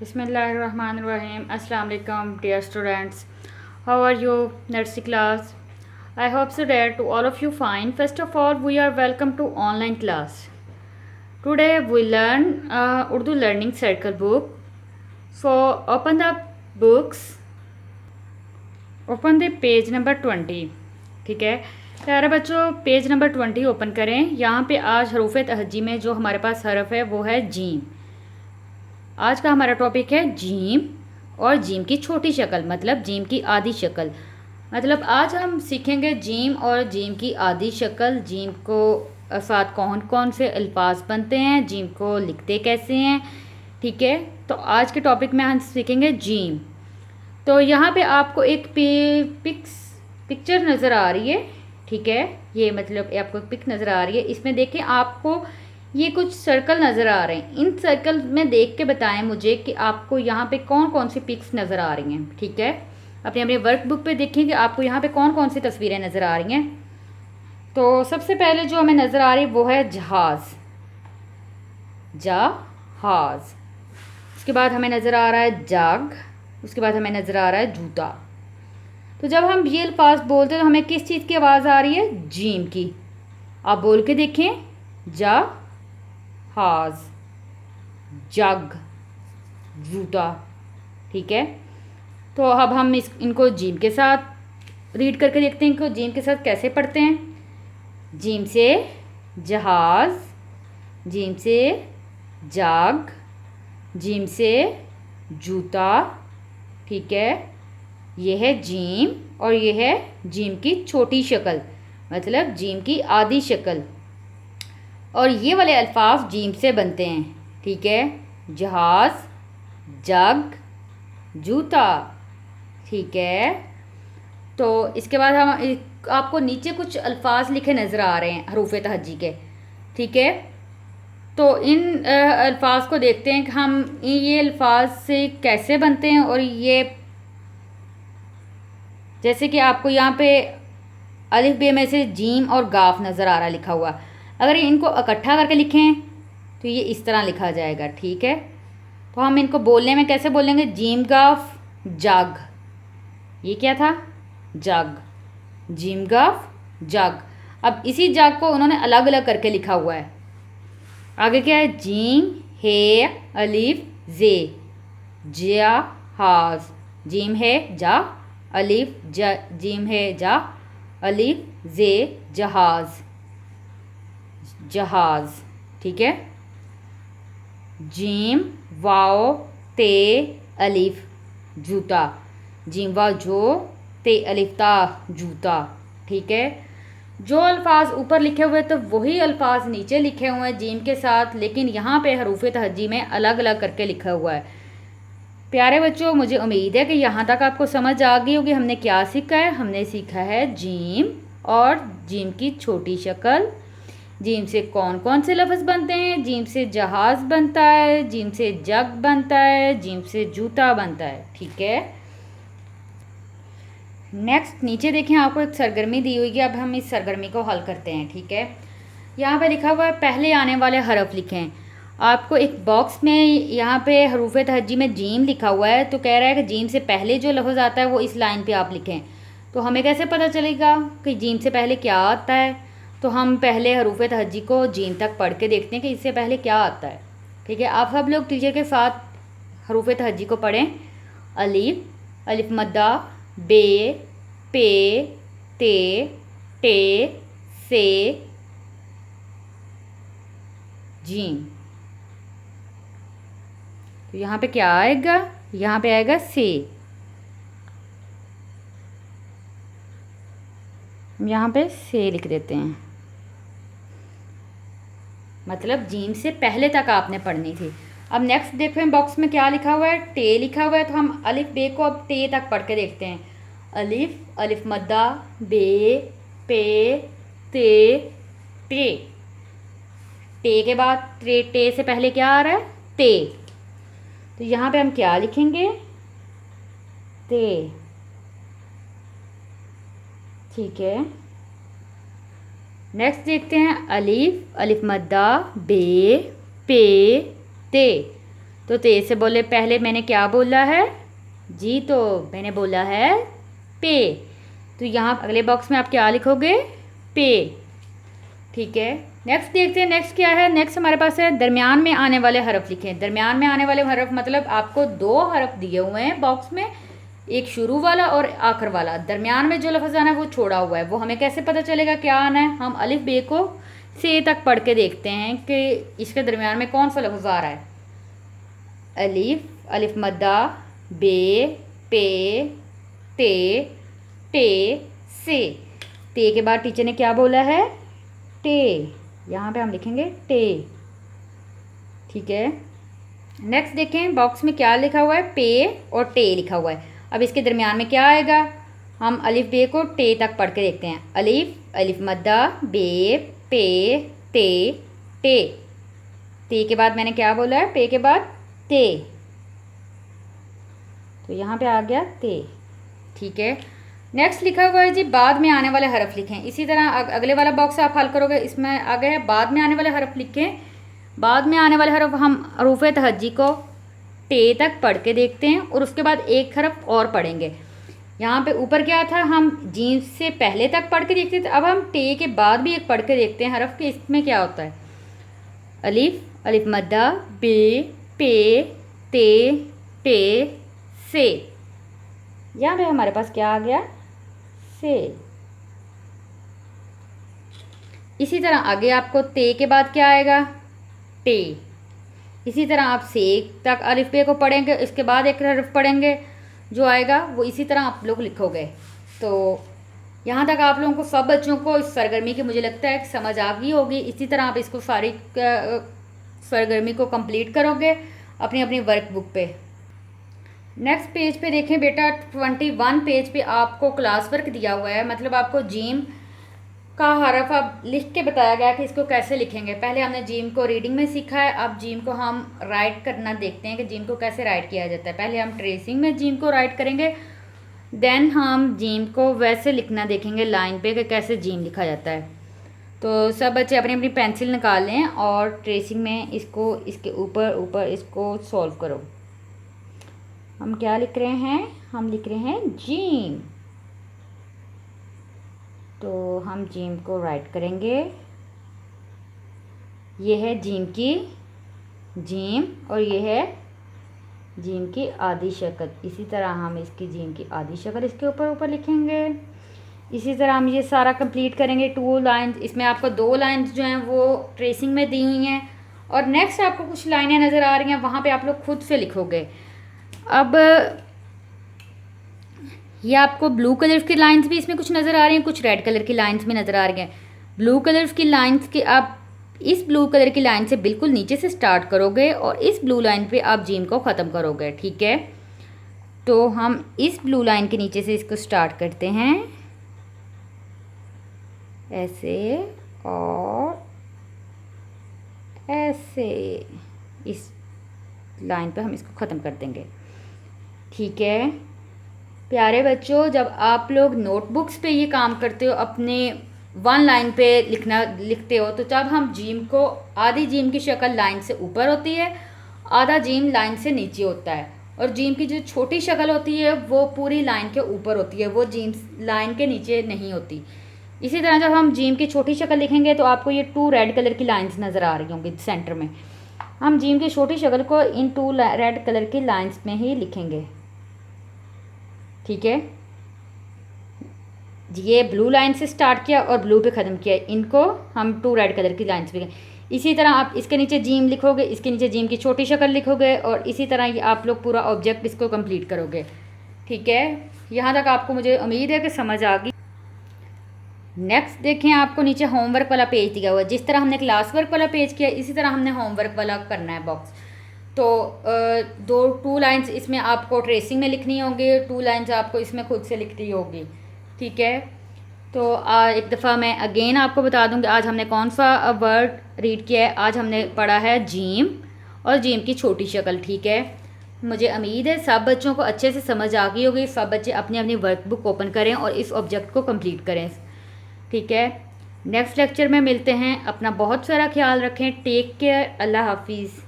Bismillahirrahmanirrahim. Assalamu alaikum, dear students. How are you? Nursery class. I hope so that to all of you fine. First of all, we are welcome to online class. Today we learn Urdu Learning Circle book. So open the books. Open the page number 20. ठीक है प्यारे बच्चों, page number 20 open करें. यहाँ पे आज हरूफ तहज्जी में जो हमारे पास हरफ है वो है जीम. आज का हमारा टॉपिक है जीम और जीम की छोटी शक्ल, मतलब जीम की आधी शक्ल. मतलब आज हम सीखेंगे जीम और जीम की आधी शक्ल. जीम को साथ कौन कौन से अल्फाज बनते हैं, जीम को लिखते कैसे हैं. ठीक है, तो आज के टॉपिक में हम सीखेंगे जीम. तो यहाँ पे आपको एक पिक्चर नज़र आ रही है. ठीक है, ये मतलब आपको एक पिक नज़र आ रही है. इसमें देखें, आपको ये कुछ सर्कल नज़र आ रहे हैं. इन सर्कल में देख के बताएं मुझे कि आपको यहाँ पे कौन कौन सी पिक्स नज़र आ रही हैं. ठीक है, अपने अपने वर्कबुक पे देखें कि आपको यहाँ पे कौन कौन सी तस्वीरें नज़र आ रही हैं. तो सबसे पहले जो हमें नज़र आ रही है वो है जहाज़. जहाज़. उसके बाद हमें नज़र आ रहा है जग. उसके बाद हमें नज़र आ रहा है जूता. तो जब हम ये अल्फाज बोलते हैं तो हमें किस चीज़ की आवाज़ आ रही है? जीम की. आप बोल के देखें. जहाज़, जग, जूता. ठीक है, तो अब हम इनको जीम के साथ रीड करके देखते हैं कि जीम के साथ कैसे पढ़ते हैं. जीम से जहाज़, जीम से जग, जीम से जूता. ठीक है, ये है जीम और ये है जीम की छोटी शक्ल, मतलब जीम की आधी शक्ल. और ये वाले अल्फाज जीम से बनते हैं. ठीक है, जहाज़, जग, जूता. ठीक है, तो इसके बाद हम आपको नीचे कुछ अल्फाज लिखे नज़र आ रहे हैं हरूफ तहज्जी के. ठीक है, तो इन अल्फाज को देखते हैं कि हम ये अल्फाज से कैसे बनते हैं. और ये जैसे कि आपको यहाँ पे अलिफ बे में से जीम और गाफ नज़र आ रहा है लिखा हुआ. अगर इनको इकट्ठा करके लिखें तो ये इस तरह लिखा जाएगा. ठीक है, तो हम इनको बोलने में कैसे बोलेंगे? जीम गाफ जग. ये क्या था? जग. जीम गाफ जग. अब इसी जग को उन्होंने अलग अलग करके लिखा हुआ है. आगे क्या है? जीम हे अलिफ जे जहाज़. जीम है जा, अलिफ ज, जीम है जा, अलिफ जे जहाज़. जहाज़. ठीक है, जीम वाओ ते अलिफ जूता. जीम वाओ जो ते अलिफ ता जूता. ठीक है, जो अल्फाज ऊपर लिखे हुए तो वही अल्फाज नीचे लिखे हुए हैं जीम के साथ, लेकिन यहाँ पे हरूफ तहज्जी में अलग अलग करके लिखा हुआ है. प्यारे बच्चों, मुझे उम्मीद है कि यहाँ तक आपको समझ आ गई होगी. हमने क्या सीखा है? हमने सीखा है जीम और जीम की छोटी शक्ल. जीम से कौन कौन से लफ्ज़ बनते हैं? जीम से जहाज़ बनता है, जीम से जग बनता है, जीम से जूता बनता है. ठीक है, नेक्स्ट नीचे देखें, आपको एक सरगर्मी दी हुई है. अब हम इस सरगर्मी को हल करते हैं. ठीक है, यहाँ पे लिखा हुआ है पहले आने वाले हरफ लिखें. आपको एक बॉक्स में यहाँ पे हरूफ तहज्जी में जीम लिखा हुआ है, तो कह रहा है कि जीम से पहले जो लफ्ज़ आता है वो इस लाइन पे आप लिखें. तो हमें कैसे पता चलेगा कि जीम से पहले क्या आता है? तो हम पहले हरूफ तहज्जी को जीम तक पढ़ के देखते हैं कि इससे पहले क्या आता है. ठीक है, आप सब लोग टीचर के साथ हरूफ तहज्जी को पढ़ें. अलिफ, अलिफ मद्दा, बे, पे, ते, टे, से, जीम. तो यहाँ पे क्या आएगा? यहाँ पे आएगा से. हम यहाँ पे से लिख देते हैं, मतलब जीम से पहले तक आपने पढ़नी थी. अब नेक्स्ट देखें बॉक्स में क्या लिखा हुआ है? टे लिखा हुआ है. तो हम अलिफ बे को अब टे तक पढ़ के देखते हैं. अलिफ, अलिफ मद्दा, बे, पे, ते, टे. टे के बाद टे से पहले क्या आ रहा है? ते. तो यहाँ पे हम क्या लिखेंगे? ते. ठीक है, नेक्स्ट देखते हैं. अलिफ, अलिफ मद्दा, बे, पे, ते. तो तेज से बोले, पहले मैंने क्या बोला है जी, तो मैंने बोला है पे। तो यहाँ अगले बॉक्स में आप क्या लिखोगे, पे। ठीक है, नेक्स्ट देखते हैं, नेक्स्ट क्या है। नेक्स्ट हमारे पास है दरमियान में आने वाले हरफ लिखें। दरमियान में आने वाले हरफ मतलब आपको दो हरफ दिए हुए हैं बॉक्स में, एक शुरू वाला और आखिर वाला। दरमियान में जो लफ्ज़ आना है वो छोड़ा हुआ है, वो हमें कैसे पता चलेगा क्या आना है। हम अलिफ बे को से तक पढ़ के देखते हैं कि इसके दरमियान में कौन सा लफ्ज़ आ रहा है। अलिफ, अलिफ मद्दा, बे, पे, ते, टे, से। ते के बाद टीचर ने क्या बोला है, टे। यहाँ पे हम लिखेंगे टे। ठीक है, नेक्स्ट देखें बॉक्स में क्या लिखा हुआ है, पे और टे लिखा हुआ है। अब इसके दरमियान में क्या आएगा, हम अलिफ बे को टे तक पढ़ के देखते हैं। अलिफ, अलिफ मद्दा, बे, पे, ते, टे। ते के बाद मैंने क्या बोला है, पे के बाद ते, तो यहाँ पे आ गया ते। ठीक है, नेक्स्ट लिखा हुआ है जी बाद में आने वाले हरफ लिखें। इसी तरह अगले वाला बॉक्स आप हल करोगे, इसमें आगे है बाद में आने वाले हरफ लिखें। बाद में आने वाले हरफ हम हरूफ तहज्जी को टे तक पढ़ के देखते हैं और उसके बाद एक हरफ और पढ़ेंगे। यहाँ पे ऊपर क्या था, हम जीम से पहले तक पढ़ के देखते थे, अब हम टे के बाद भी एक पढ़ के देखते हैं हरफ के। इसमें क्या होता है, अलिफ, अलिफ मद्दा, बे, पे, ते, टे, से। यहाँ पे हमारे पास क्या आ गया, से। इसी तरह आगे आपको ते के बाद क्या आएगा, टे। इसी तरह आप से तक अलिफ बे को पढ़ेंगे, इसके बाद एक हरफ पढ़ेंगे जो आएगा वो इसी तरह आप लोग लिखोगे। तो यहाँ तक आप लोगों को, सब बच्चों को इस सरगर्मी की मुझे लगता है कि समझ आ गई होगी। इसी तरह आप इसको सारी सरगर्मी को कंप्लीट करोगे अपनी अपनी वर्कबुक पे। नेक्स्ट पेज पे देखें बेटा, 21 पेज पे आपको क्लास वर्क दिया हुआ है, मतलब आपको जीम का हरफ अब लिख के बताया गया कि इसको कैसे लिखेंगे। पहले हमने जीम को रीडिंग में सीखा है, अब जीम को हम राइट करना देखते हैं कि जीम को कैसे राइट किया जाता है। पहले हम ट्रेसिंग में जीम को राइट करेंगे, देन हम जीम को वैसे लिखना देखेंगे लाइन पे कि कैसे जीम लिखा जाता है। तो सब बच्चे अपनी अपनी पेंसिल निकाल लें और ट्रेसिंग में इसको इसके ऊपर ऊपर इसको सॉल्व करो। हम क्या लिख रहे हैं, हम लिख रहे हैं जीम। तो हम जीम को राइट करेंगे, ये है जीम की जीम और ये है जीम की आधी शक्ल। इसी तरह हम इसकी जीम की आधी शक्ल इसके ऊपर ऊपर लिखेंगे। इसी तरह हम ये सारा कंप्लीट करेंगे। 2 लाइन्स, इसमें आपको 2 लाइन्स जो हैं वो ट्रेसिंग में दी हुई हैं और नेक्स्ट आपको कुछ लाइनें नज़र आ रही हैं, वहाँ पे आप लोग खुद से लिखोगे। अब ये आपको ब्लू कलर की लाइंस भी इसमें कुछ नज़र आ रही हैं, कुछ रेड कलर की लाइंस भी नज़र आ रही हैं। ब्लू कलर की लाइंस के आप इस ब्लू कलर की लाइन से बिल्कुल नीचे से स्टार्ट करोगे और इस ब्लू लाइन पे आप जीम को ख़त्म करोगे। ठीक है, तो हम इस ब्लू लाइन के नीचे से इसको स्टार्ट करते हैं ऐसे और ऐसे, इस लाइन पे हम इसको ख़त्म कर देंगे। ठीक है प्यारे बच्चों, जब आप लोग नोटबुक्स पे ये काम करते हो, अपने 1 लाइन पे लिखते हो, तो जब हम जीम को, आधी जीम की शक्ल लाइन से ऊपर होती है, आधा जीम लाइन से नीचे होता है, और जीम की जो छोटी शक्ल होती है वो पूरी लाइन के ऊपर होती है, वो जीम लाइन के नीचे नहीं होती। इसी तरह जब हम जीम की छोटी शक्ल लिखेंगे तो आपको ये 2 रेड कलर की लाइंस नज़र आ रही होंगी सेंटर में। हम जीम की छोटी शक्ल को इन 2 रेड कलर की लाइंस में ही लिखेंगे। ठीक है, ये ब्लू लाइन से स्टार्ट किया और ब्लू पे ख़त्म किया, इनको हम 2 रेड कलर की लाइंस पे। इसी तरह आप इसके नीचे जीम लिखोगे, इसके नीचे जीम की छोटी शक्ल लिखोगे और इसी तरह ये आप लोग पूरा ऑब्जेक्ट इसको कंप्लीट करोगे। ठीक है, यहाँ तक आपको मुझे उम्मीद है कि समझ आ गई। नेक्स्ट देखें, आपको नीचे होमवर्क वाला पेज दिया हुआ है। जिस तरह हमने क्लास वर्क वाला पेज किया, इसी तरह हमने होमवर्क वाला करना है बॉक्स। तो 2 लाइंस इसमें आपको ट्रेसिंग में लिखनी होगी, 2 लाइंस आपको इसमें खुद से लिखनी होगी। ठीक है, तो एक दफ़ा मैं अगेन आपको बता दूंगी आज हमने कौन सा वर्ड रीड किया है। आज हमने पढ़ा है जीम और जीम की छोटी शक्ल। ठीक है, मुझे उम्मीद है सब बच्चों को अच्छे से समझ आ गई होगी। सब बच्चे अपनी अपनी वर्कबुक ओपन करें और इस ऑब्जेक्ट को कंप्लीट करें। ठीक है, नेक्स्ट लेक्चर में मिलते हैं। अपना बहुत सारा ख्याल रखें। टेक केयर, अल्लाह हाफिज़।